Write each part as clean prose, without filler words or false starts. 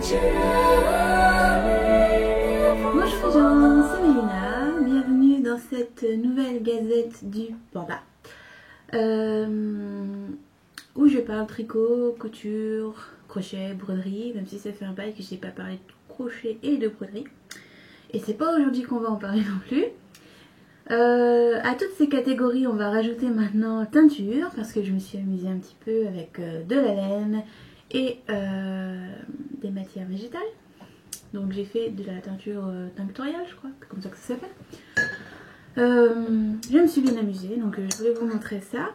Bonjour les gens, c'est Mélina, bienvenue dans cette nouvelle gazette du panda où je parle tricot, couture, crochet, broderie, même si ça fait un bail que je n'ai pas parlé de crochet et de broderie. Et c'est pas aujourd'hui qu'on va en parler non plus. À toutes ces catégories, on va rajouter maintenant teinture, parce que je me suis amusée un petit peu avec de la laine et des matières végétales. Donc j'ai fait de la teinture tinctoriale, je crois, c'est comme ça que ça s'appelle. Je me suis bien amusée, donc je voulais vous montrer ça.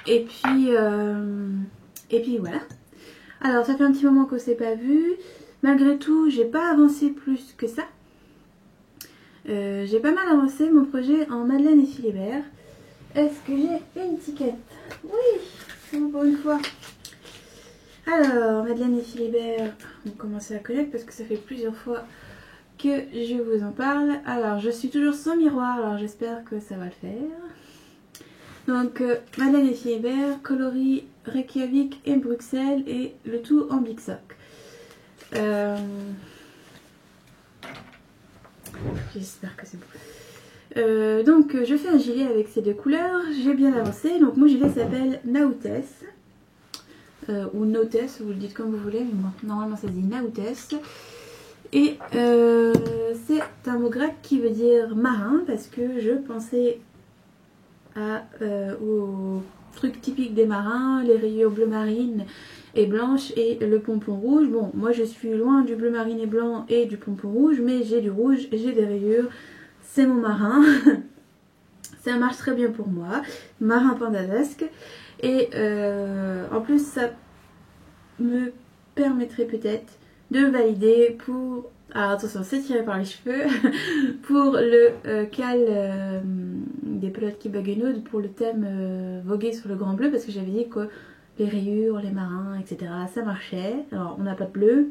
Et puis voilà. Alors ça fait un petit moment qu'on s'est pas vu. Malgré tout, j'ai pas avancé plus que ça. J'ai pas mal avancé mon projet en Madeleine et Philibert. Est-ce que j'ai une étiquette? Oui, pour une fois. Alors, Madeleine et Philibert, on commence à connaître parce que ça fait plusieurs fois que je vous en parle. Alors, je suis toujours sans miroir, alors j'espère que ça va le faire. Donc, Madeleine et Philibert, coloris Reykjavik et Bruxelles, et le tout en Big Sock. J'espère que c'est bon. Donc, je fais un gilet avec ces deux couleurs. J'ai bien avancé. Donc, mon gilet s'appelle Nautes. Ou Nautes, vous le dites comme vous voulez, mais bon, normalement ça se dit Nautes. Et c'est un mot grec qui veut dire marin, parce que je pensais au truc typique des marins, les rayures bleu marine et blanche et le pompon rouge. Bon, moi je suis loin du bleu marine et blanc et du pompon rouge, mais j'ai du rouge, j'ai des rayures, c'est mon marin. Ça marche très bien pour moi, marin pandadesque. Et en plus ça me permettrait peut-être de valider pour... Alors attention, c'est tiré par les cheveux. Pour le cal des pelotes qui baguenaude, pour le thème voguer sur le grand bleu, parce que j'avais dit que les rayures, les marins, etc. ça marchait. Alors on n'a pas de bleu,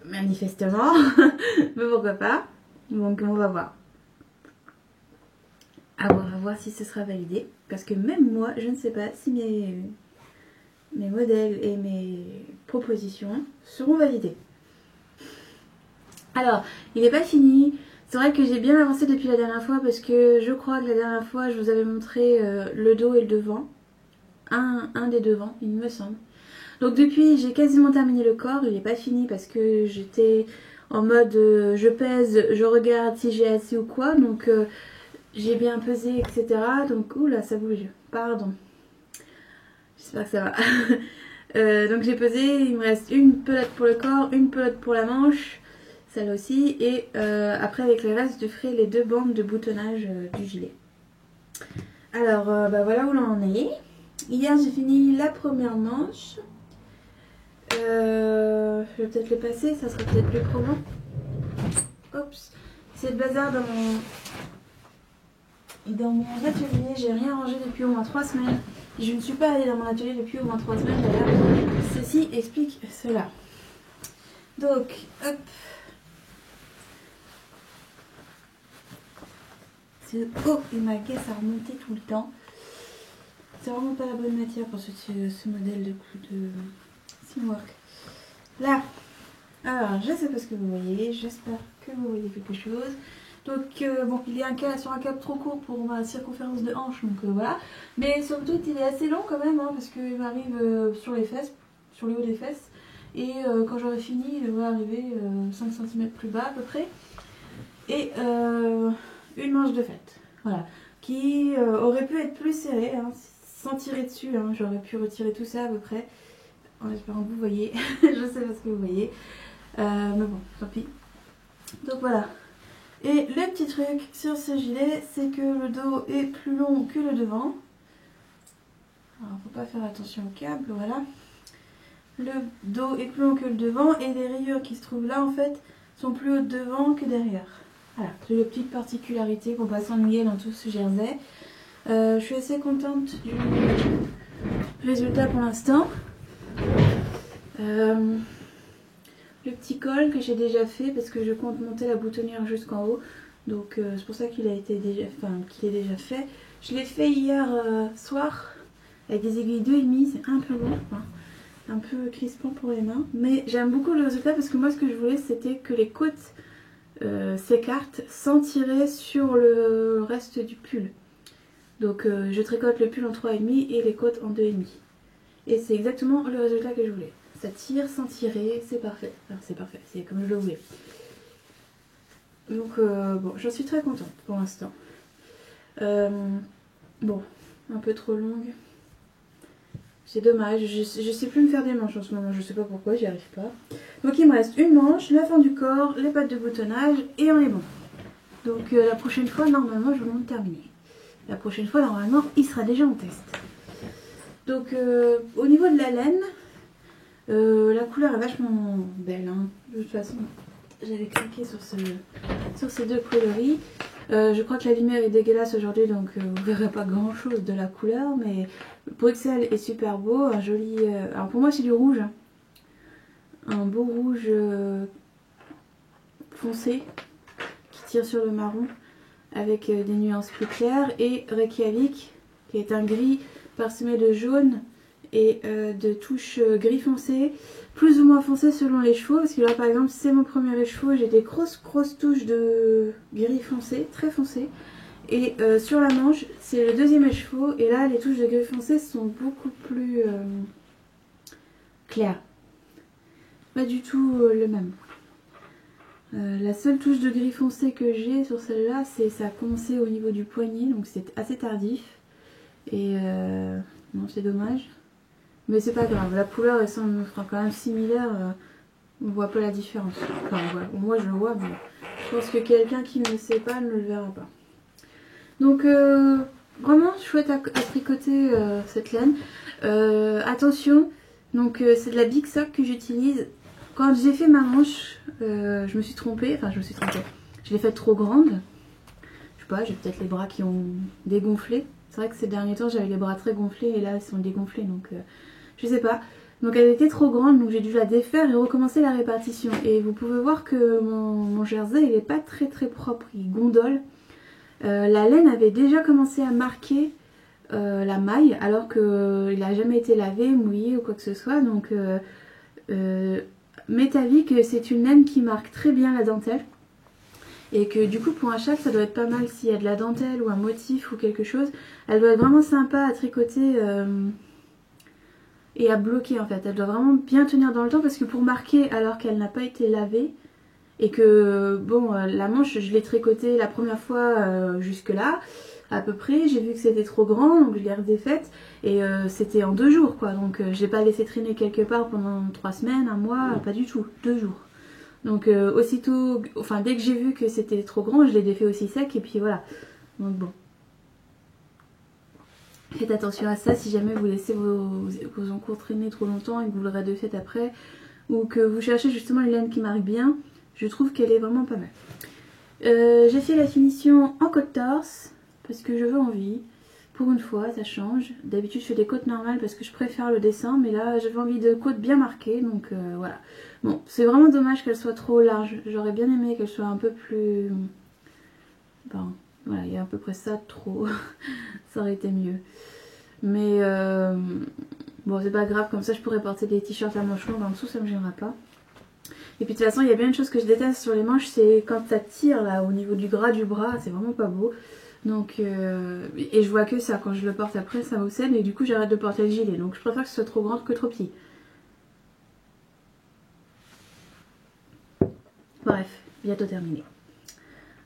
manifestement, mais pourquoi pas. Donc on va voir. À voir si ce sera validé, parce que même moi je ne sais pas si mes modèles et mes propositions seront validés. Alors il n'est pas fini, c'est vrai que j'ai bien avancé depuis la dernière fois, parce que je crois que la dernière fois je vous avais montré le dos et le devant, un des devants il me semble. Donc depuis j'ai quasiment terminé le corps, il n'est pas fini parce que j'étais en mode je pèse, je regarde si j'ai assez ou quoi, donc j'ai bien pesé, etc. Donc, oula, ça bouge. Pardon. J'espère que ça va. Donc, j'ai pesé. Il me reste une pelote pour le corps, une pelote pour la manche. Celle aussi. Et après, avec le reste, je ferai les deux bandes de boutonnage du gilet. Alors, bah voilà où l'on en est. Hier, j'ai fini la première manche. Je vais peut-être le passer. Ça sera peut-être plus probant. Oups. C'est le bazar dans mon atelier, j'ai rien rangé depuis au moins 3 semaines. Je ne suis pas allée dans mon atelier depuis au moins 3 semaines d'ailleurs. Ceci explique cela. Donc, hop. C'est haut et ma caisse a remonté tout le temps. C'est vraiment pas la bonne matière pour ce modèle de Simwork. Là. Alors, je sais pas ce que vous voyez. J'espère que vous voyez quelque chose. Donc bon, il est sur un cap trop court pour ma circonférence de hanche, donc voilà. Mais sur le tweet il est assez long quand même, hein, parce qu'il m'arrive sur les fesses, sur le haut des fesses. Et quand j'aurai fini, il devrait arriver 5 cm plus bas à peu près. Et une manche de fête, voilà. Qui aurait pu être plus serrée, hein, sans tirer dessus, hein. J'aurais pu retirer tout ça à peu près. En espérant que vous voyez, je sais pas ce que vous voyez. Mais bon, tant pis. Donc voilà. Et le petit truc sur ce gilet, c'est que le dos est plus long que le devant. Alors, faut pas faire attention au câble, voilà. Le dos est plus long que le devant et les rayures qui se trouvent là, en fait, sont plus hautes devant que derrière. Voilà, c'est la petite particularité pour pas s'ennuyer dans tout ce jersey. Je suis assez contente du résultat pour l'instant. Le petit col que j'ai déjà fait parce que je compte monter la boutonnière jusqu'en haut, donc c'est pour ça qu'il est déjà fait. Je l'ai fait hier soir avec des aiguilles 2,5, c'est un peu long, hein. un peu crispant pour les mains. Mais j'aime beaucoup le résultat parce que moi ce que je voulais c'était que les côtes s'écartent sans tirer sur le reste du pull. Donc je tricote le pull en 3,5 et les côtes en 2,5. Et c'est exactement le résultat que je voulais. Ça tire sans tirer, c'est parfait. Enfin, c'est parfait, c'est comme je le voulais. Donc bon, j'en suis très contente pour l'instant. Bon, un peu trop longue. C'est dommage, je sais plus me faire des manches en ce moment, je sais pas pourquoi, j'y arrive pas. Donc il me reste une manche, la fin du corps, les pattes de boutonnage et on est bon. Donc la prochaine fois, normalement, je vais me terminer. La prochaine fois, normalement, il sera déjà en test. Donc au niveau de la laine, la couleur est vachement belle. Hein. De toute façon, j'avais cliqué sur ces deux coloris. Je crois que la lumière est dégueulasse aujourd'hui, donc vous verrez pas grand chose de la couleur, mais pour Excel est super beau, un joli... alors pour moi c'est du rouge, un beau rouge foncé qui tire sur le marron avec des nuances plus claires, et Reykjavik qui est un gris parsemé de jaune et de touches gris foncé, plus ou moins foncé selon les chevaux, parce que là par exemple c'est mon premier écheveau, j'ai des grosses touches de gris foncé, très foncé, et sur la manche c'est le deuxième écheveau, et là les touches de gris foncé sont beaucoup plus claires, pas du tout le même. La seule touche de gris foncé que j'ai sur celle-là, c'est ça a commencé au niveau du poignet, donc c'est assez tardif, et non, c'est dommage. Mais c'est pas grave, la couleur elle semble quand même similaire, on voit pas la différence. Enfin voilà, moi je le vois, mais je pense que quelqu'un qui ne le sait pas ne le verra pas. Donc vraiment chouette à tricoter cette laine. Attention, donc c'est de la Big Sock que j'utilise. Quand j'ai fait ma manche, je me suis trompée, je l'ai faite trop grande. Je sais pas, j'ai peut-être les bras qui ont dégonflé. C'est vrai que ces derniers temps j'avais les bras très gonflés et là ils sont dégonflés, donc je sais pas. Donc elle était trop grande, donc j'ai dû la défaire et recommencer la répartition. Et vous pouvez voir que mon jersey il est pas très propre, il gondole. La laine avait déjà commencé à marquer la maille alors qu'il n'a jamais été lavé, mouillé ou quoi que ce soit. Donc Mettavie que c'est une laine qui marque très bien la dentelle. Et que du coup pour un châle ça doit être pas mal s'il y a de la dentelle ou un motif ou quelque chose. Elle doit être vraiment sympa à tricoter et à bloquer en fait. Elle doit vraiment bien tenir dans le temps, parce que pour marquer alors qu'elle n'a pas été lavée, et que bon la manche je l'ai tricotée la première fois jusque là à peu près, j'ai vu que c'était trop grand donc je l'ai redéfaite, et c'était en 2 jours quoi, donc je l'ai pas laissé traîner quelque part pendant 3 semaines, un mois, pas du tout, 2 jours. Donc aussitôt, enfin dès que j'ai vu que c'était trop grand, je l'ai défait aussi sec, et puis voilà. Donc bon. Faites attention à ça si jamais vous laissez vos encours traîner trop longtemps et que vous le redéfaites après, ou que vous cherchez justement une laine qui marque bien. Je trouve qu'elle est vraiment pas mal. J'ai fait la finition en côte torse parce que je veux envie. Pour une fois, ça change. D'habitude, je fais des côtes normales parce que je préfère le dessin, mais là, j'avais envie de côtes bien marquées, donc voilà. Bon, c'est vraiment dommage qu'elle soit trop large. J'aurais bien aimé qu'elle soit un peu plus... Bon, voilà, il y a à peu près ça trop. Ça aurait été mieux. Mais bon, c'est pas grave, comme ça je pourrais porter des t-shirts à manches longues en dessous, ça me gênera pas. Et puis de toute façon, il y a bien une chose que je déteste sur les manches, c'est quand ça tire là au niveau du gras du bras, c'est vraiment pas beau. Donc, et je vois que ça, quand je le porte après, ça m'obsède, et du coup j'arrête de porter le gilet. Donc je préfère que ce soit trop grand que trop petit. Bref, bientôt terminé.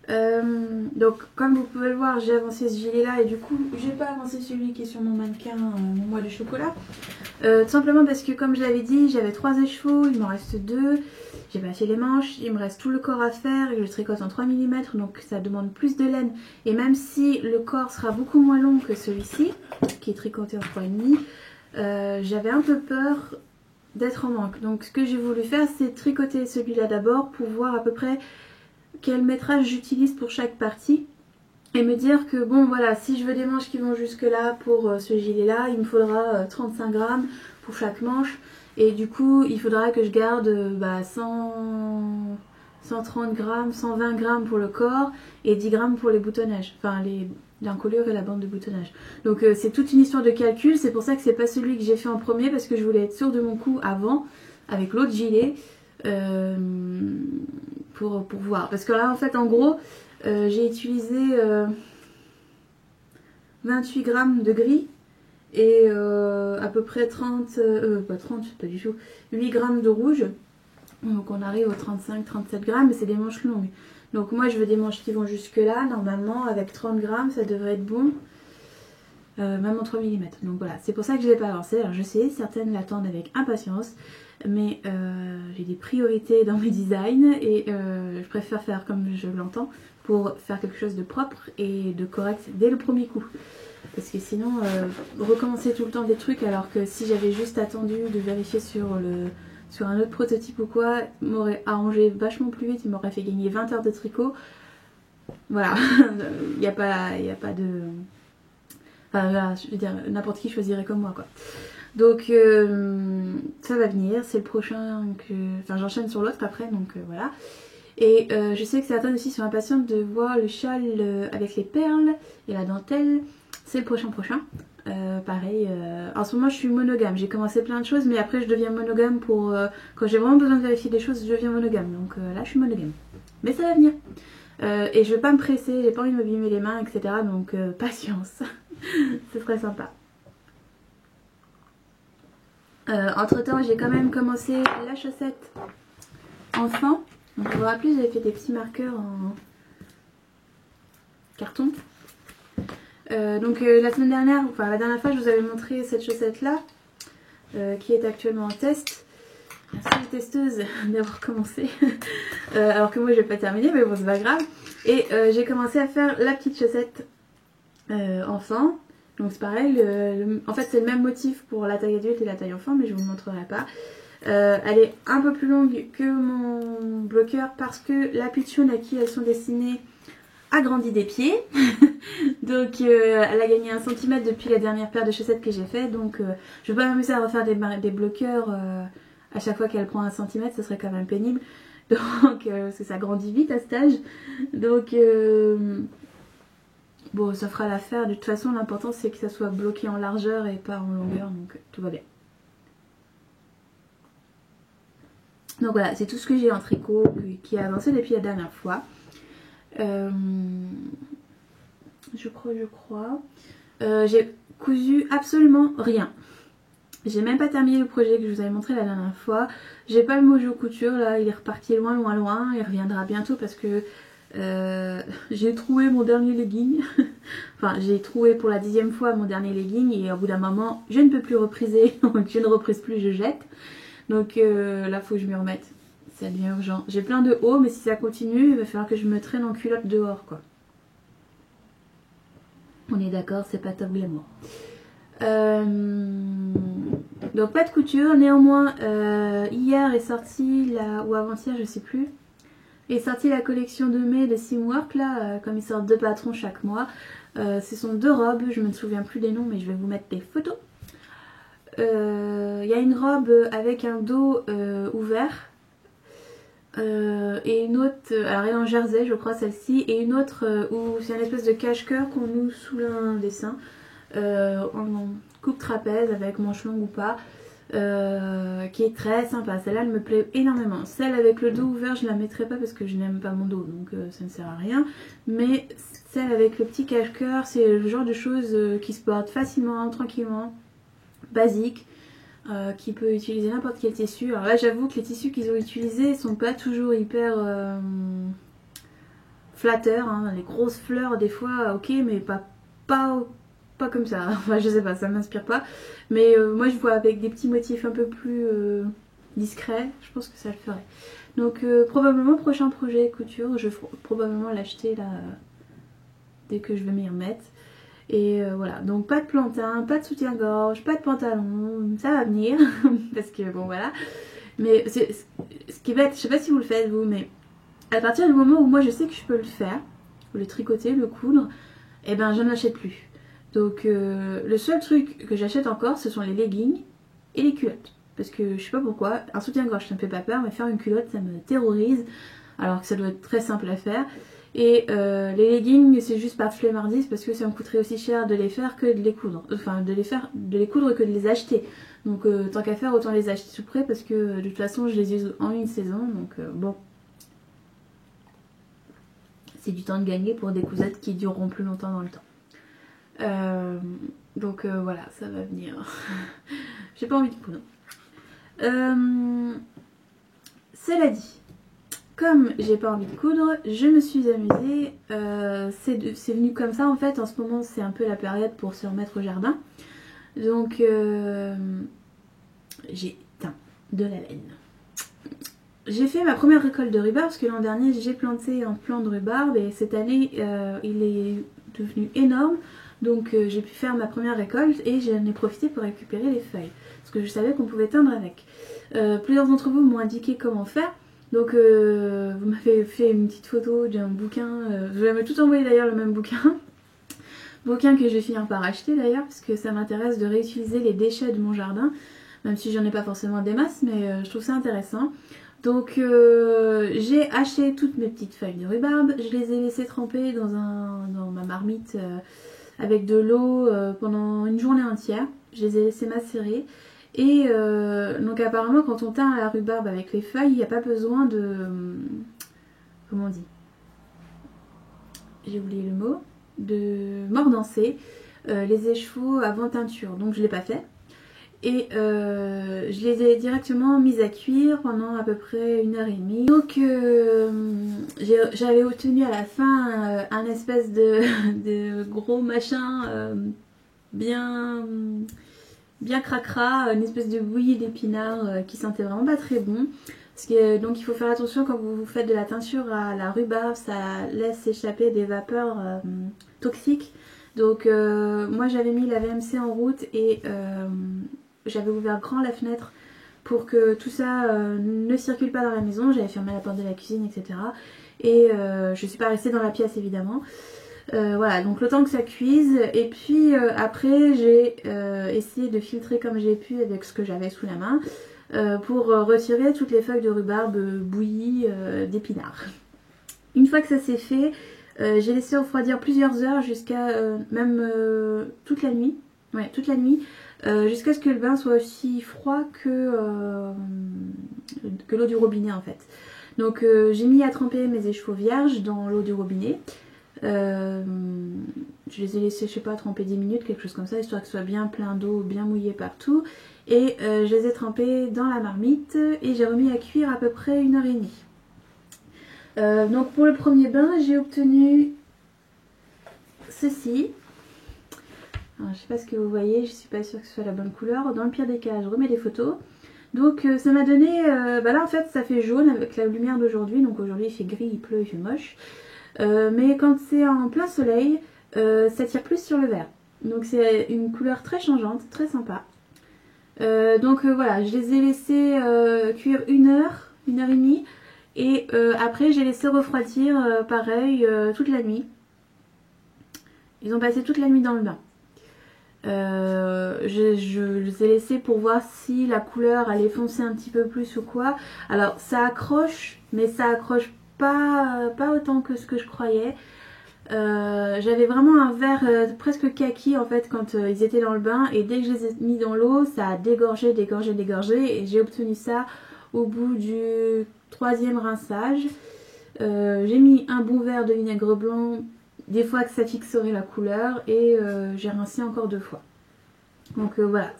Donc comme vous pouvez le voir, j'ai avancé ce gilet là, et du coup j'ai pas avancé celui qui est sur mon mannequin, mon mois de chocolat, tout simplement parce que comme je l'avais dit, j'avais 3 écheveaux, il m'en reste 2, j'ai pas fait les manches, il me reste tout le corps à faire, et je tricote en 3 mm, donc ça demande plus de laine, et même si le corps sera beaucoup moins long que celui-ci qui est tricoté en 3,5, j'avais un peu peur d'être en manque. Donc ce que j'ai voulu faire, c'est tricoter celui-là d'abord pour voir à peu près quel métrage j'utilise pour chaque partie, et me dire que bon voilà, si je veux des manches qui vont jusque là pour ce gilet là, il me faudra 35 grammes pour chaque manche, et du coup il faudra que je garde 130 grammes, 120 grammes pour le corps et 10 grammes pour les boutonnages, enfin l'encolure et la bande de boutonnage. Donc c'est toute une histoire de calcul, c'est pour ça que c'est pas celui que j'ai fait en premier, parce que je voulais être sûre de mon coup avant, avec l'autre gilet, pour voir. Parce que là en fait en gros, j'ai utilisé 28 grammes de gris, et à peu près 30, pas 30, pas du tout, 8 grammes de rouge. Donc on arrive aux 35-37 grammes, mais c'est des manches longues. Donc moi je veux des manches qui vont jusque là, normalement avec 30 grammes ça devrait être bon. Même en 3 mm. Donc voilà, c'est pour ça que je ne l'ai pas avancé. Alors je sais, certaines l'attendent avec impatience, mais j'ai des priorités dans mes designs et je préfère faire comme je l'entends pour faire quelque chose de propre et de correct dès le premier coup. Parce que sinon, recommencer tout le temps des trucs, alors que si j'avais juste attendu de vérifier sur un autre prototype ou quoi, m'aurait arrangé vachement plus vite, il m'aurait fait gagner 20 heures de tricot. Voilà, il n'y a pas de... Enfin là, je veux dire, n'importe qui choisirait comme moi quoi. Donc ça va venir, c'est le prochain que... Enfin j'enchaîne sur l'autre après, donc voilà. Et je sais que certaines aussi sont impatientes de voir le châle avec les perles et la dentelle. C'est le prochain. Pareil, en ce moment je suis monogame, j'ai commencé plein de choses, mais après je deviens monogame pour... quand j'ai vraiment besoin de vérifier des choses, je deviens monogame. Donc là je suis monogame. Mais ça va venir. Et je vais pas me presser, j'ai pas envie de m'abîmer les mains, etc. Donc patience. Ce serait sympa. Entre temps j'ai quand même commencé la chaussette enfant. Donc vous vous rappelez, j'avais fait des petits marqueurs en carton. Donc la semaine dernière, enfin la dernière fois je vous avais montré cette chaussette là qui est actuellement en test. Merci les testeuses d'avoir commencé. Alors que moi je vais pas terminer, mais bon c'est pas grave. Et j'ai commencé à faire la petite chaussette enfant. Donc c'est pareil, en fait c'est le même motif pour la taille adulte et la taille enfant, mais je vous le montrerai pas. Elle est un peu plus longue que mon bloqueur parce que la pitchoun à qui elles sont destinées a grandi des pieds. Donc elle a gagné 1 cm depuis la dernière paire de chaussettes que j'ai fait. Donc je vais pas m'amuser à refaire des bloqueurs à chaque fois qu'elle prend 1 cm, ce serait quand même pénible. Donc parce que ça grandit vite à cet âge. Donc bon, ça fera l'affaire. De toute façon, l'important c'est que ça soit bloqué en largeur et pas en longueur. Donc tout va bien. Donc voilà, c'est tout ce que j'ai en tricot qui a avancé depuis la dernière fois. Je crois. J'ai cousu absolument rien. J'ai même pas terminé le projet que je vous avais montré la dernière fois. J'ai pas le mojo couture là, il est reparti loin. Il reviendra bientôt parce que j'ai trouvé mon dernier legging. Enfin, j'ai trouvé pour la 10e fois mon dernier legging et au bout d'un moment, je ne peux plus repriser. Donc je ne reprise plus, je jette. Donc là, faut que je m'y remette. Ça devient urgent. J'ai plein de hauts, mais si ça continue, il va falloir que je me traîne en culotte dehors, quoi. On est d'accord, c'est pas top glamour. Donc pas de couture. Néanmoins, hier est sorti, ou avant-hier, je sais plus, est sortie la collection de mai de Simwork, là, comme ils sortent 2 patrons chaque mois. Ce sont 2 robes, je me souviens plus des noms, mais je vais vous mettre des photos. Il y a une robe avec un dos ouvert et une autre, alors elle est en jersey je crois celle-ci, et une autre où c'est une espèce de cache-cœur qu'on noue sous un dessin en coupe trapèze avec manche longue ou pas, qui est très sympa. Celle-là elle me plaît énormément. Celle avec le dos ouvert je la mettrai pas parce que je n'aime pas mon dos, donc ça ne sert à rien, mais celle avec le petit cache-cœur c'est le genre de choses qui se portent facilement, tranquillement, basique, qui peut utiliser n'importe quel tissu. Alors là j'avoue que les tissus qu'ils ont utilisés sont pas toujours hyper flatteurs, hein. Les grosses fleurs des fois ok, mais pas comme ça. Enfin je sais pas, ça m'inspire pas, mais moi je vois avec des petits motifs un peu plus discrets, je pense que ça le ferait. Donc probablement prochain projet couture, je vais probablement l'acheter là dès que je vais m'y remettre. Et voilà, donc pas de plantain, pas de soutien-gorge, pas de pantalon, ça va venir, parce que bon voilà. Mais ce qui est bête, je sais pas si vous le faites vous, mais à partir du moment où moi je sais que je peux le faire, le tricoter, le coudre, et ben je n'achète plus. Donc le seul truc que j'achète encore, ce sont les leggings et les culottes. Parce que je sais pas pourquoi, un soutien-gorge ça me fait pas peur, mais faire une culotte ça me terrorise, alors que ça doit être très simple à faire. Et les leggings, c'est juste par flemmardise parce que ça me coûterait aussi cher de les faire que de les coudre. Enfin, de les coudre que de les acheter. Donc tant qu'à faire, autant les acheter tout près parce que de toute façon, je les use en une saison. Donc bon, c'est du temps de gagner pour des cousettes qui dureront plus longtemps dans le temps. Donc voilà, ça va venir. J'ai pas envie de coudre. Cela dit, comme j'ai pas envie de coudre, je me suis amusée. C'est venu comme ça en fait. En ce moment, c'est un peu la période pour se remettre au jardin. Donc j'ai teint de la laine. J'ai fait ma première récolte de rhubarbe parce que l'an dernier j'ai planté un plant de rhubarbe et cette année il est devenu énorme. Donc j'ai pu faire ma première récolte et j'en ai profité pour récupérer les feuilles. Parce que je savais qu'on pouvait teindre avec. Plusieurs d'entre vous m'ont indiqué comment faire. Donc vous m'avez fait une petite photo d'un bouquin. Je vous avais tout envoyé d'ailleurs le même bouquin. Bouquin que je vais finir par acheter d'ailleurs parce que ça m'intéresse de réutiliser les déchets de mon jardin. Même si j'en ai pas forcément des masses, mais je trouve ça intéressant. Donc j'ai haché toutes mes petites feuilles de rhubarbe. Je les ai laissées tremper dans ma marmite avec de l'eau pendant une journée entière. Je les ai laissées macérer. Et donc apparemment quand on teint la rhubarbe avec les feuilles, il n'y a pas besoin de... comment on dit? J'ai oublié le mot. De mordancer les échevaux avant teinture. Donc je ne l'ai pas fait. Et je les ai directement mises à cuire pendant à peu près 1h30. Donc j'avais obtenu à la fin un espèce de gros machin bien cracra, une espèce de bouillie d'épinards qui sentait vraiment pas très bon. Parce que, donc il faut faire attention quand vous faites de la teinture à la rhubarbe, ça laisse échapper des vapeurs toxiques. Donc moi j'avais mis la VMC en route et j'avais ouvert grand la fenêtre pour que tout ça ne circule pas dans la maison. J'avais fermé la porte de la cuisine, etc. Et je suis pas restée dans la pièce évidemment. Voilà, donc le temps que ça cuise. Et puis après j'ai essayé de filtrer comme j'ai pu avec ce que j'avais sous la main pour retirer toutes les feuilles de rhubarbe bouillies d'épinards. Une fois que ça s'est fait, j'ai laissé refroidir plusieurs heures jusqu'à même toute la nuit. Ouais, toute la nuit. Jusqu'à ce que le bain soit aussi froid que l'eau du robinet en fait. Donc j'ai mis à tremper mes échevaux vierges dans l'eau du robinet. Je les ai laissés, je sais pas, tremper 10 minutes, quelque chose comme ça, histoire que ce soit bien plein d'eau, bien mouillé partout. Et je les ai trempés dans la marmite et j'ai remis à cuire à peu près 1h30. Donc pour le premier bain, j'ai obtenu ceci. Alors, je sais pas ce que vous voyez, je suis pas sûre que ce soit la bonne couleur. Dans le pire des cas, je remets des photos. Donc ça m'a donné, bah là en fait ça fait jaune avec la lumière d'aujourd'hui. Donc aujourd'hui il fait gris, il pleut, il fait moche. Mais quand c'est en plein soleil, ça tire plus sur le vert. Donc c'est une couleur très changeante, très sympa. Donc voilà, je les ai laissés cuire 1h30. Et après j'ai laissé refroidir pareil toute la nuit. Ils ont passé toute la nuit dans le bain. Je les ai laissés pour voir si la couleur allait foncer un petit peu plus ou quoi. Alors ça accroche, mais ça accroche pas autant que ce que je croyais. J'avais vraiment un vert presque kaki en fait quand ils étaient dans le bain, et dès que je les ai mis dans l'eau, ça a dégorgé, et j'ai obtenu ça au bout du 3e rinçage. J'ai mis un bon verre de vinaigre blanc, des fois que ça fixerait la couleur, et j'ai rincé encore 2 fois. Donc voilà,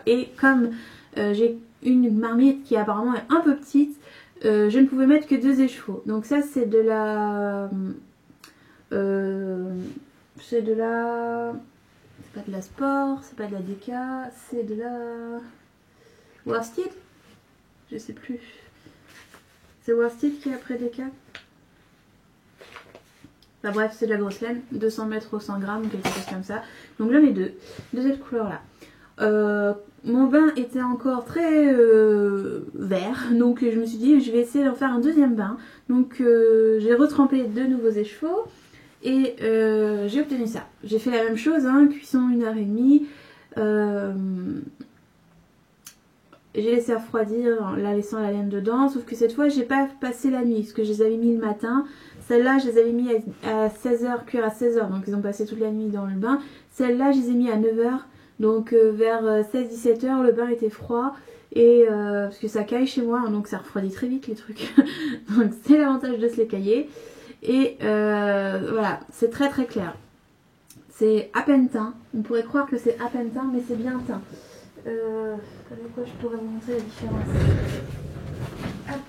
et comme j'ai une marmite qui apparemment est un peu petite, je ne pouvais mettre que 2 échevaux. Donc ça c'est de la... c'est pas de la Sport, c'est pas de la DK, c'est de la Worsted, je sais plus. C'est Worsted qui est après DK. Enfin bref, c'est de la grosse laine, 200 mètres au 100 grammes, quelque chose comme ça. Donc j'en ai deux de cette couleur là. Mon bain était encore très vert, donc je me suis dit je vais essayer d'en faire un deuxième bain. Donc j'ai retrempé de nouveaux échevaux et j'ai obtenu ça. J'ai fait la même chose, hein, cuisson 1h30. j'ai laissé refroidir en la laissant la laine dedans, sauf que cette fois j'ai pas passé la nuit, parce que je les avais mis le matin. Celle-là je les avais mis à 16h, cuire à 16h, donc ils ont passé toute la nuit dans le bain. Celle-là je les ai mis à 9h, donc vers 16-17h le bain était froid. Et parce que ça caille chez moi, hein, donc ça refroidit très vite les trucs. Donc c'est l'avantage de se les cailler. Et voilà, c'est très très clair. C'est à peine teint. On pourrait croire que c'est à peine teint, mais c'est bien teint. Avec quoi je pourrais vous montrer la différence. Hop.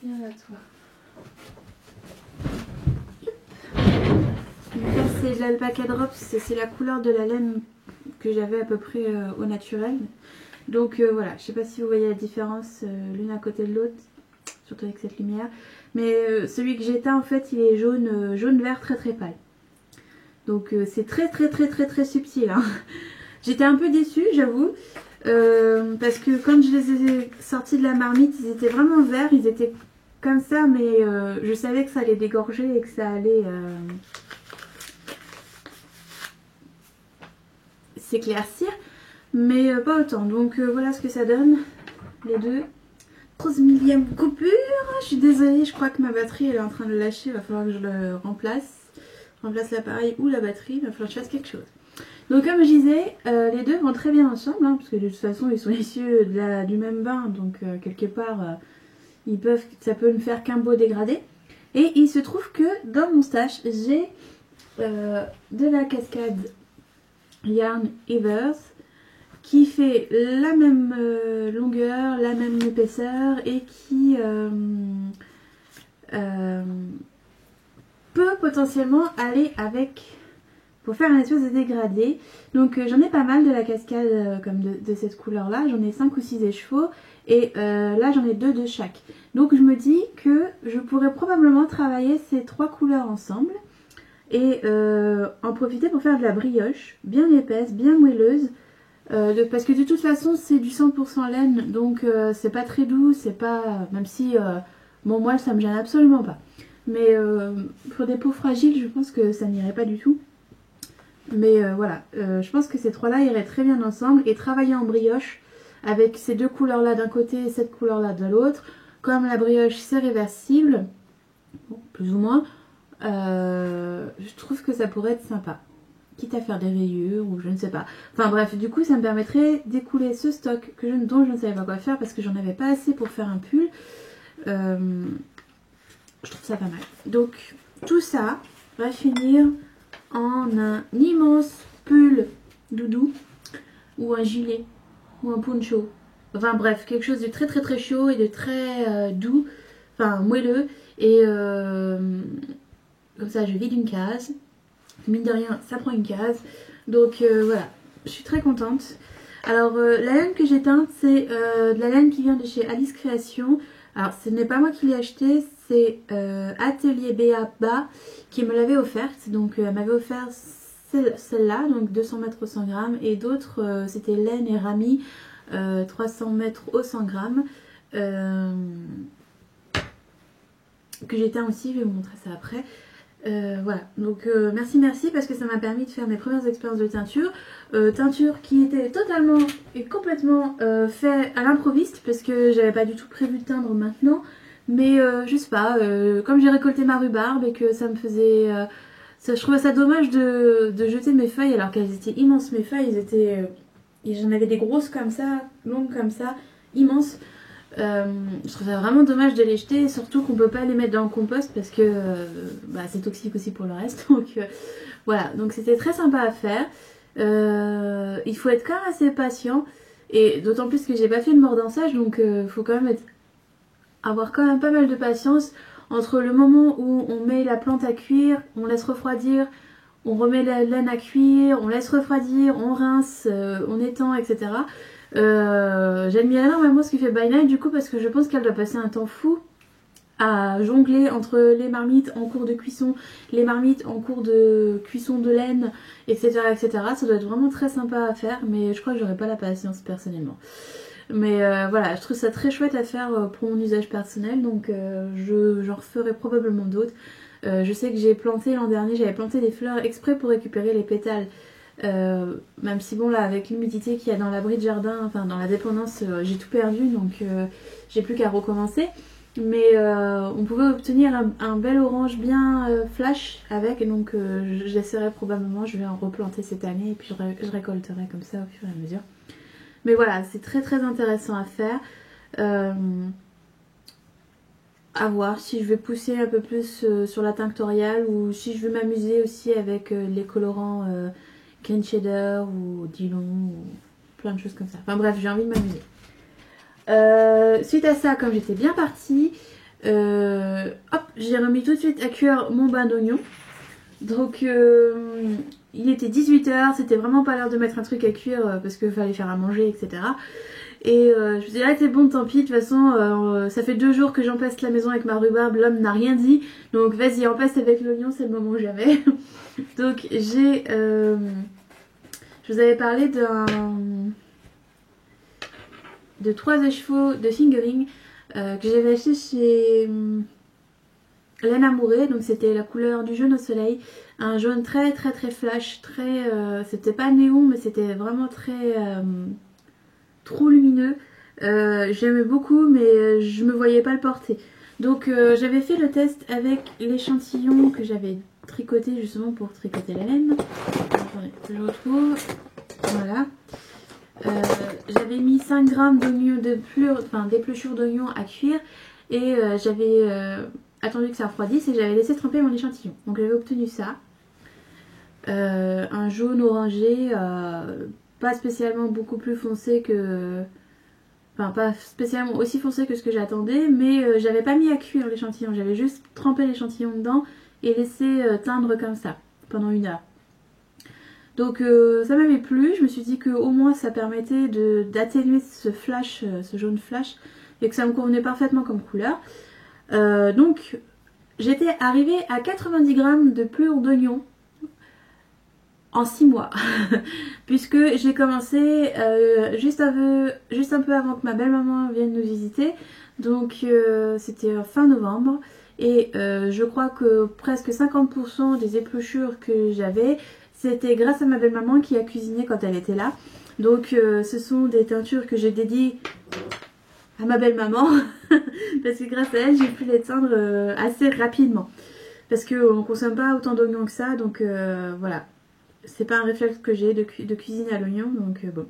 Viens là toi. Donc là c'est de l'Alpaca Drops, c'est la couleur de la laine que j'avais à peu près au naturel. Donc voilà, je sais pas si vous voyez la différence l'une à côté de l'autre, surtout avec cette lumière. Mais celui que j'ai teint en fait il est jaune, jaune vert très très pâle. Donc c'est très très très très très subtil. Hein. J'étais un peu déçue j'avoue. Parce que quand je les ai sortis de la marmite, ils étaient vraiment verts, ils étaient comme ça, mais je savais que ça allait dégorger et que ça allait s'éclaircir. Mais pas autant, donc voilà ce que ça donne, les deux. 11 millième coupure, je suis désolée, je crois que ma batterie elle est en train de lâcher, il va falloir que je le remplace l'appareil ou la batterie, il va falloir que je fasse quelque chose. Donc comme je disais, les deux vont très bien ensemble, hein, parce que de toute façon ils sont issus du même bain, donc quelque part ça peut ne faire qu'un beau dégradé. Et il se trouve que dans mon stash, j'ai de la cascade Yarn Evers, qui fait la même longueur, la même épaisseur et qui peut potentiellement aller avec pour faire un espèce de dégradé. Donc j'en ai pas mal de la cascade comme de cette couleur là, j'en ai 5 ou 6 écheveaux et là j'en ai 2 de chaque. Donc je me dis que je pourrais probablement travailler ces 3 couleurs ensemble et en profiter pour faire de la brioche bien épaisse, bien moelleuse. Parce que de toute façon c'est du 100% laine, donc c'est pas très doux, c'est pas, même si bon moi ça me gêne absolument pas, mais pour des peaux fragiles je pense que ça n'irait pas du tout. Mais voilà, je pense que ces trois là iraient très bien ensemble, et travailler en brioche avec ces deux couleurs là d'un côté et cette couleur là de l'autre, comme la brioche c'est réversible, bon, plus ou moins, je trouve que ça pourrait être sympa. Quitte à faire des rayures ou je ne sais pas. Enfin bref, du coup ça me permettrait d'écouler ce stock dont je ne savais pas quoi faire parce que j'en avais pas assez pour faire un pull. Je trouve ça pas mal. Donc tout ça va finir en un immense pull doudou ou un gilet ou un poncho. Enfin bref, quelque chose de très très très chaud et de très doux, enfin moelleux. Et comme ça je vide une case. Mine de rien, ça prend une case. Donc voilà, je suis très contente. Alors la laine que j'ai teinte, c'est de la laine qui vient de chez Alice Création. Alors ce n'est pas moi qui l'ai acheté, c'est Atelier Béaba qui me l'avait offerte. Donc elle m'avait offert celle-là, donc 200 mètres au 100 grammes. Et d'autres, c'était laine et rami, 300 mètres au 100 grammes. Que j'ai teint aussi, je vais vous montrer ça après. Voilà, donc merci parce que ça m'a permis de faire mes premières expériences de teinture. Teinture qui était totalement et complètement fait à l'improviste parce que j'avais pas du tout prévu de teindre maintenant. Mais je sais pas, comme j'ai récolté ma rhubarbe et que ça me faisait... je trouvais ça dommage de jeter mes feuilles alors qu'elles étaient immenses. Mes feuilles, j'en avais des grosses comme ça, longues comme ça, immenses. Je trouve ça vraiment dommage de les jeter, surtout qu'on peut pas les mettre dans le compost parce que c'est toxique aussi pour le reste. Donc voilà, donc c'était très sympa à faire. Il faut être quand même assez patient, et d'autant plus que j'ai pas fait de mordançage, donc faut quand même avoir quand même pas mal de patience entre le moment où on met la plante à cuire, on laisse refroidir, on remet la laine à cuire, on laisse refroidir, on rince, on étend, etc. J'admire énormément ce que fait By Night du coup, parce que je pense qu'elle doit passer un temps fou à jongler entre les marmites en cours de cuisson, les marmites en cours de cuisson de laine, etc. etc. Ça doit être vraiment très sympa à faire, mais je crois que j'aurais pas la patience personnellement. Mais voilà, je trouve ça très chouette à faire pour mon usage personnel, donc j'en referai probablement d'autres. Je sais que j'ai planté l'an dernier, j'avais planté des fleurs exprès pour récupérer les pétales Même si bon là avec l'humidité qu'il y a dans l'abri de jardin, enfin dans la dépendance, j'ai tout perdu donc j'ai plus qu'à recommencer. Mais on pouvait obtenir un bel orange bien flash avec, et donc j'essaierai probablement, je vais en replanter cette année et puis je récolterai comme ça au fur et à mesure. Mais voilà, c'est très très intéressant à faire. À voir si je vais pousser un peu plus sur la tinctoriale ou si je veux m'amuser aussi avec les colorants Clean Shader ou Dillon ou plein de choses comme ça. Enfin bref, j'ai envie de m'amuser. Suite à ça, comme j'étais bien partie, hop, j'ai remis tout de suite à cuire mon bain d'oignon. Donc il était 18h, c'était vraiment pas l'heure de mettre un truc à cuire parce qu'il fallait faire à manger, etc. Et je me suis dit, ah c'est bon, tant pis, de toute façon, ça fait 2 jours que j'empeste la maison avec ma rhubarbe, l'homme n'a rien dit, donc vas-y, empeste avec l'oignon, c'est le moment jamais. Donc j'ai, je vous avais parlé de 3 écheveaux de fingering que j'avais acheté chez Laine Amourée, donc c'était la couleur du jaune au soleil, un jaune très très très flash, très, c'était pas néon mais c'était vraiment très trop lumineux. J'aimais beaucoup mais je me voyais pas le porter. Donc j'avais fait le test avec l'échantillon que j'avais tricoté justement pour tricoter la laine. Attendez, je retrouve. Voilà. J'avais mis 5 grammes d'épluchure d'oignon à cuire et j'avais attendu que ça refroidisse et j'avais laissé tremper mon échantillon. Donc j'avais obtenu ça. Un jaune orangé, pas spécialement beaucoup plus foncé que... Enfin pas spécialement aussi foncé que ce que j'attendais, mais j'avais pas mis à cuire l'échantillon, j'avais juste trempé l'échantillon dedans et laissé teindre comme ça pendant 1 heure. Donc ça m'avait plu, je me suis dit qu'au moins ça permettait d'atténuer ce flash, ce jaune flash, et que ça me convenait parfaitement comme couleur. Donc j'étais arrivée à 90 grammes de pelure d'oignon en 6 mois. Puisque j'ai commencé juste un peu avant que ma belle-maman vienne nous visiter. Donc c'était fin novembre. Et je crois que presque 50% des épluchures que j'avais, c'était grâce à ma belle-maman qui a cuisiné quand elle était là. Donc ce sont des teintures que j'ai dédiées à ma belle-maman. Parce que grâce à elle, j'ai pu les teindre assez rapidement. Parce qu'on ne consomme pas autant d'oignons que ça. Donc voilà. C'est pas un réflexe que j'ai de cuisiner à l'oignon. Donc bon.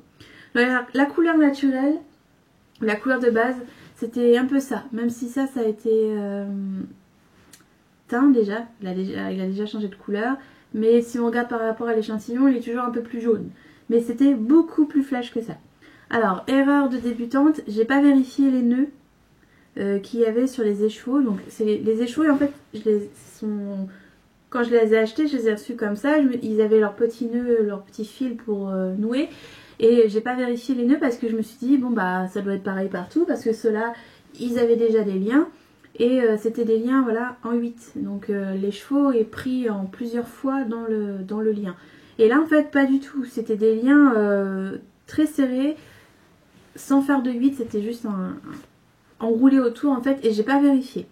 La couleur naturelle, la couleur de base, c'était un peu ça. Même si ça a été teint déjà. Il a déjà changé de couleur. Mais si on regarde par rapport à l'échantillon, il est toujours un peu plus jaune. Mais c'était beaucoup plus flash que ça. Alors, erreur de débutante, j'ai pas vérifié les nœuds qu'il y avait sur les écheveaux. Donc, les écheveaux, en fait, quand je les ai achetés, je les ai reçus comme ça. Ils avaient leurs petits nœuds, leurs petits fils pour nouer. Et j'ai pas vérifié les nœuds parce que je me suis dit, bon bah ça doit être pareil partout. Parce que ceux-là, ils avaient déjà des liens. Et c'était des liens voilà, en 8. Donc l'écheveau est pris en plusieurs fois dans le lien. Et là en fait pas du tout. C'était des liens très serrés. Sans faire de 8. C'était juste enroulé autour en fait. Et j'ai pas vérifié.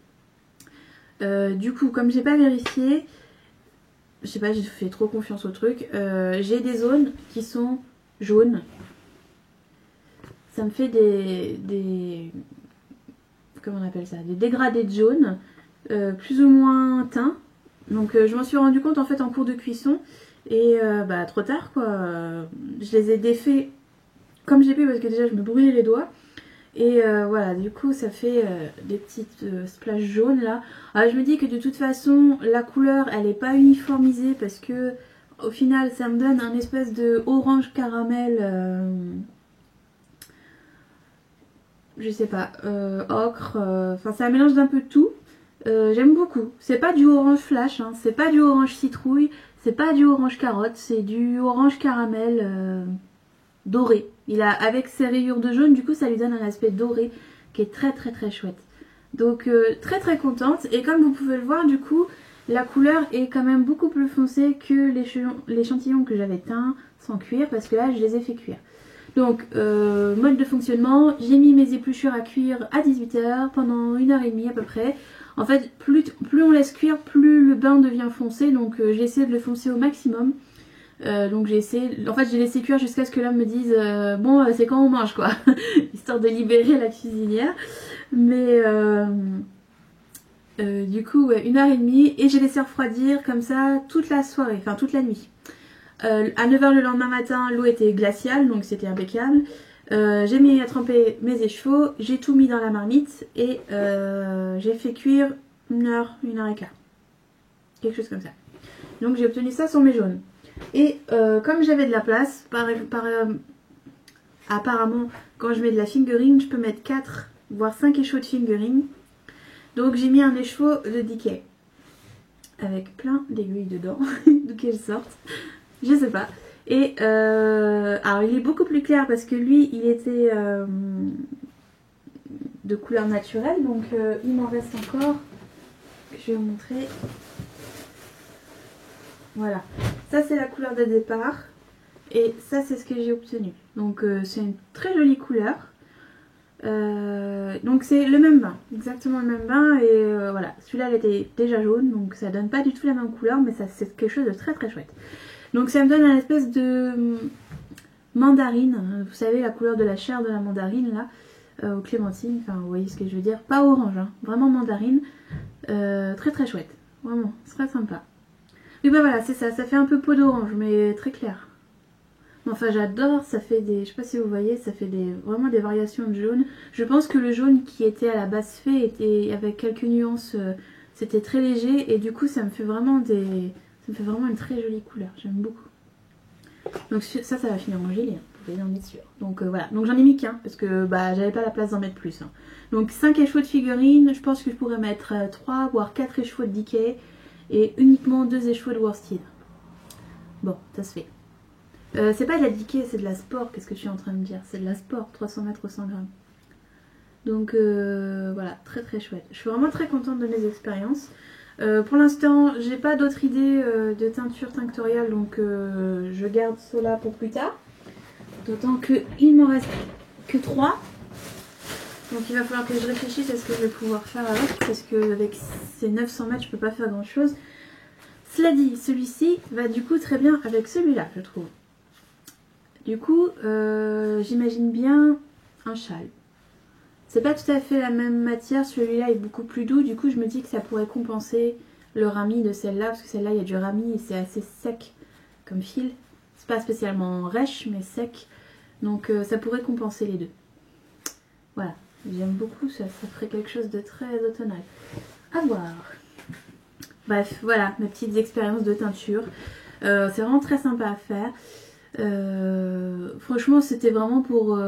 Du coup comme j'ai pas vérifié, je sais pas, j'ai fait trop confiance au truc. J'ai des zones qui sont jaunes. Ça me fait des comment on appelle ça, des dégradés de jaune, plus ou moins teints. Donc je m'en suis rendu compte en fait en cours de cuisson. Et bah trop tard quoi. Je les ai défaits comme j'ai pu parce que déjà je me brûlais les doigts. Et voilà, du coup ça fait des petites splashes jaunes là. Alors je me dis que de toute façon la couleur elle est pas uniformisée parce que au final ça me donne un espèce de orange caramel, je sais pas, ocre, enfin c'est un mélange d'un peu de tout. J'aime beaucoup. C'est pas du orange flash, hein, c'est pas du orange citrouille, c'est pas du orange carotte, c'est du orange caramel doré. Avec ses rayures de jaune, du coup ça lui donne un aspect doré qui est très très très chouette. Donc très très contente. Et comme vous pouvez le voir, du coup la couleur est quand même beaucoup plus foncée que l'échantillon que j'avais teint sans cuire, parce que là je les ai fait cuire. Donc mode de fonctionnement, j'ai mis mes épluchures à cuire à 18 h pendant 1h30 à peu près. En fait plus on laisse cuire, plus le bain devient foncé, donc j'ai essayé de le foncer au maximum. Donc j'ai essayé, en fait j'ai laissé cuire jusqu'à ce que l'homme me dise bon c'est quand on mange quoi, histoire de libérer la cuisinière. Mais du coup ouais, 1h30 et j'ai laissé refroidir comme ça toute la soirée, enfin toute la nuit. À 9h le lendemain matin, l'eau était glaciale, donc c'était impeccable. J'ai mis à tremper mes échevaux, j'ai tout mis dans la marmite et j'ai fait cuire 1h, 1h15. Quelque chose comme ça. Donc j'ai obtenu ça sur mes jaunes. Et comme j'avais de la place, apparemment quand je mets de la fingering, je peux mettre 4 voire 5 écheveaux de fingering. Donc j'ai mis un écheveau de Decay avec plein d'aiguilles dedans, de quelle sorte, je sais pas. Et alors il est beaucoup plus clair parce que lui il était de couleur naturelle, donc il m'en reste encore. Je vais vous montrer. Voilà, ça c'est la couleur de départ et ça c'est ce que j'ai obtenu. Donc c'est une très jolie couleur. Donc c'est le même bain, exactement le même bain et voilà, celui-là il était déjà jaune donc ça donne pas du tout la même couleur mais ça c'est quelque chose de très très chouette. Donc ça me donne un espèce de mandarine, vous savez la couleur de la chair de la mandarine là, aux clémentines, enfin vous voyez ce que je veux dire, pas orange, hein, vraiment mandarine, très très chouette, vraiment, c'est très sympa. Oui bah voilà c'est ça, ça fait un peu peau d'orange mais très clair. Enfin j'adore, ça fait des, je sais pas si vous voyez, ça fait vraiment des variations de jaune. Je pense que le jaune qui était à la base fait était avec quelques nuances, c'était très léger et du coup ça me fait vraiment une très jolie couleur, j'aime beaucoup. Donc ça va finir en gelée, hein, vous pouvez en être sûr. Donc voilà, donc j'en ai mis qu'un parce que bah j'avais pas la place d'en mettre plus. Hein. Donc 5 échevaux de figurines, je pense que je pourrais mettre 3 voire 4 échevaux de Decay et uniquement 2 échevaux de Worsted. Bon, ça se fait. C'est pas de la Decay, c'est de la Sport, qu'est-ce que je suis en train de dire? C'est de la Sport, 300 mètres au 100 grammes. Donc voilà, très très chouette. Je suis vraiment très contente de mes expériences. Pour l'instant, j'ai pas d'autres idées de teinture tinctoriale, donc je garde cela pour plus tard. D'autant qu'il m'en reste que 3. Donc il va falloir que je réfléchisse à ce que je vais pouvoir faire avec, parce que avec ces 900 mètres, je peux pas faire grand chose. Cela dit, celui-ci va du coup très bien avec celui-là, je trouve. Du coup, j'imagine bien un châle. C'est pas tout à fait la même matière, celui-là est beaucoup plus doux, du coup je me dis que ça pourrait compenser le rami de celle-là, parce que celle-là il y a du rami et c'est assez sec comme fil. C'est pas spécialement rêche, mais sec, donc ça pourrait compenser les deux. Voilà, j'aime beaucoup ça, ça ferait quelque chose de très automnal. À voir. Bref, voilà, mes petites expériences de teinture. C'est vraiment très sympa à faire. Franchement c'était vraiment pour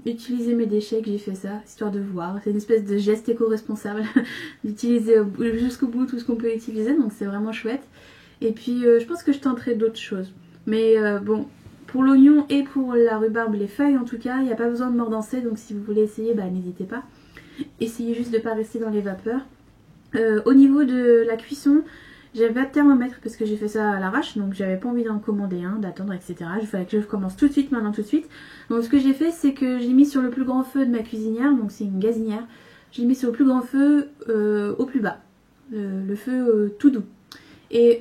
utiliser mes déchets que j'ai fait ça, histoire de voir, c'est une espèce de geste éco-responsable d'utiliser jusqu'au bout tout ce qu'on peut utiliser, donc c'est vraiment chouette. Et puis je pense que je tenterai d'autres choses, mais bon, pour l'oignon et pour la rhubarbe, les feuilles en tout cas, il n'y a pas besoin de mordancer, donc si vous voulez essayer, bah n'hésitez pas, essayez juste de ne pas rester dans les vapeurs. Au niveau de la cuisson, j'avais pas de thermomètre parce que j'ai fait ça à l'arrache, donc j'avais pas envie d'en commander un, d'attendre, etc. Il fallait que je commence tout de suite, maintenant tout de suite. Donc ce que j'ai fait, c'est que j'ai mis sur le plus grand feu de ma cuisinière, donc c'est une gazinière, j'ai mis sur le plus grand feu au plus bas, le feu tout doux. Et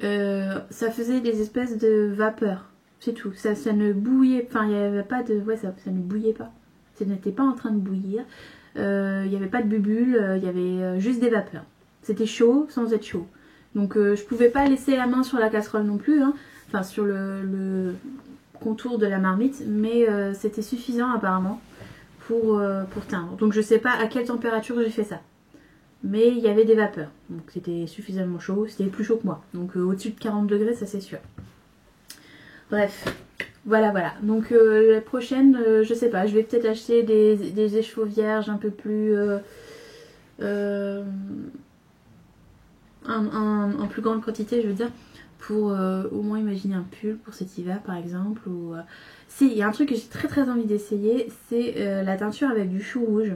ça faisait des espèces de vapeur, c'est tout. Ça ne bouillait, enfin il n'y avait pas de, ouais ça ne bouillait pas, ça n'était pas en train de bouillir. Il n'y avait pas de bulles, il y avait juste des vapeurs. C'était chaud sans être chaud. Donc je pouvais pas laisser la main sur la casserole non plus, hein, enfin sur le contour de la marmite, mais c'était suffisant apparemment pour teindre. Donc je sais pas à quelle température j'ai fait ça. Mais il y avait des vapeurs, donc c'était suffisamment chaud, c'était plus chaud que moi. Donc au-dessus de 40 degrés, ça c'est sûr. Bref, voilà. Donc la prochaine, je sais pas, je vais peut-être acheter des écheveaux vierges un peu plus... en plus grande quantité je veux dire, pour au moins imaginer un pull pour cet hiver par exemple, ou si, il y a un truc que j'ai très envie d'essayer, c'est la teinture avec du chou rouge,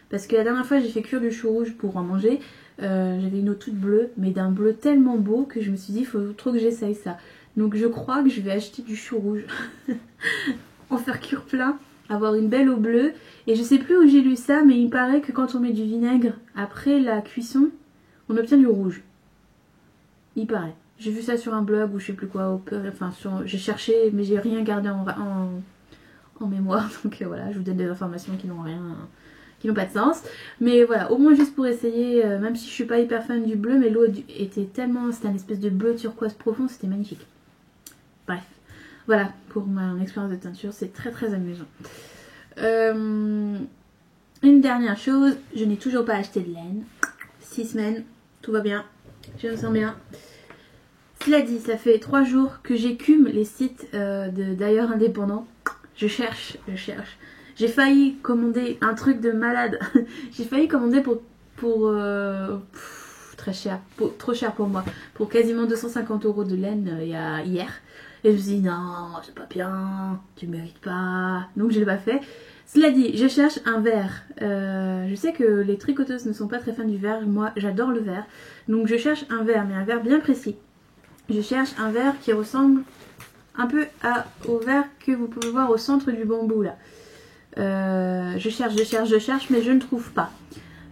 parce que la dernière fois j'ai fait cuire du chou rouge pour en manger, j'avais une eau toute bleue, mais d'un bleu tellement beau que je me suis dit il faut trop que j'essaye ça, donc je crois que je vais acheter du chou rouge en faire cuire plein, avoir une belle eau bleue, et je sais plus où j'ai lu ça, mais il paraît que quand on met du vinaigre après la cuisson, on obtient du rouge. Il paraît. j'ai vu ça sur un blog ou je sais plus quoi, enfin j'ai cherché mais j'ai rien gardé en mémoire, donc voilà, je vous donne des informations qui n'ont pas de sens, mais voilà, au moins juste pour essayer, même si je suis pas hyper fan du bleu, mais l'eau était tellement, c'était un espèce de bleu turquoise profond, c'était magnifique. Bref, voilà pour mon expérience de teinture, c'est très très amusant. Une dernière chose, je n'ai toujours pas acheté de laine. 6 semaines, tout va bien, je me sens bien. Cela dit, ça fait 3 jours que j'écume les sites d'ailleurs indépendants. Je cherche. J'ai failli commander un truc de malade. J'ai failli commander pour très cher, trop cher pour moi, pour quasiment 250 € de laine hier. Et je me suis dit non, c'est pas bien, tu mérites pas. Donc je l'ai pas fait. Cela dit, je cherche un verre. Je sais que les tricoteuses ne sont pas très fans du verre. Moi, j'adore le verre. Donc je cherche un verre, mais un verre bien précis. Je cherche un verre qui ressemble un peu au verre que vous pouvez voir au centre du bambou là. Je cherche, mais je ne trouve pas.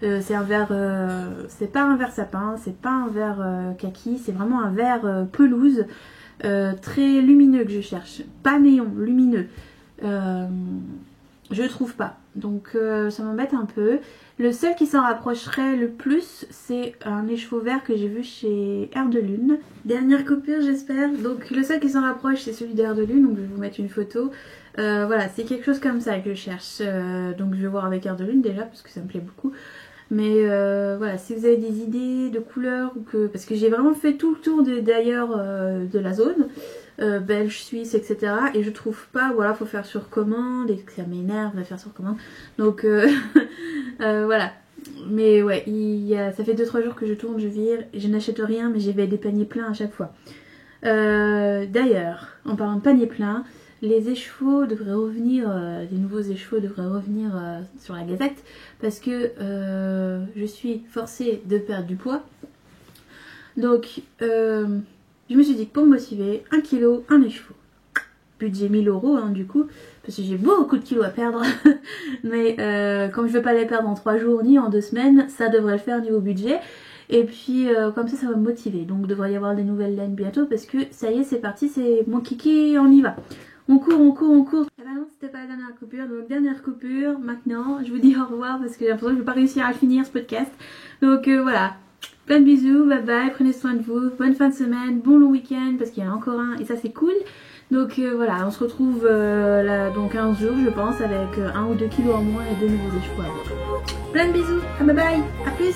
C'est un verre, c'est pas un verre sapin, c'est pas un verre kaki, c'est vraiment un verre pelouse, très lumineux que je cherche. Pas néon, lumineux. Je trouve pas, donc ça m'embête un peu. Le seul qui s'en rapprocherait le plus, c'est un écheveau vert que j'ai vu chez Air de Lune. Dernière coupure j'espère. Donc le seul qui s'en rapproche c'est celui d'Air de Lune, donc je vais vous mettre une photo. Voilà, c'est quelque chose comme ça que je cherche. Donc je vais voir avec Air de Lune déjà parce que ça me plaît beaucoup. Mais voilà, si vous avez des idées de couleurs ou que... Parce que j'ai vraiment fait tout le tour d'ailleurs de la zone. Belge, suisse, etc. Et je trouve pas, voilà, faut faire sur commande et que ça m'énerve de faire sur commande. Donc voilà. Mais ouais, ça fait 2-3 jours que je tourne, je vire, je n'achète rien, mais j'ai des paniers pleins à chaque fois. D'ailleurs, en parlant de paniers pleins, les écheveaux devraient revenir, les nouveaux écheveaux devraient revenir sur la gazette parce que je suis forcée de perdre du poids. Donc je me suis dit que pour me motiver, 1 kg, un écheveau. Budget 1000 € hein, du coup, parce que j'ai beaucoup de kilos à perdre. Mais comme je ne veux pas les perdre en 3 jours ni en 2 semaines, ça devrait le faire niveau budget. Et puis comme ça va me motiver. Donc il devrait y avoir des nouvelles laines bientôt parce que ça y est, c'est parti, c'est mon kiki, on y va. On court. Et ben non, c'était pas la dernière coupure, donc dernière coupure. Maintenant, je vous dis au revoir parce que j'ai l'impression que je vais pas réussir à finir ce podcast. Donc voilà. Plein de bisous, bye bye, prenez soin de vous, bonne fin de semaine, bon long week-end parce qu'il y en a encore un et ça c'est cool. Donc voilà, on se retrouve là, dans 15 jours je pense avec 1 ou 2 kilos en moins et 2 nouveaux écheveaux à voir. Plein de bisous, bye bye, à plus.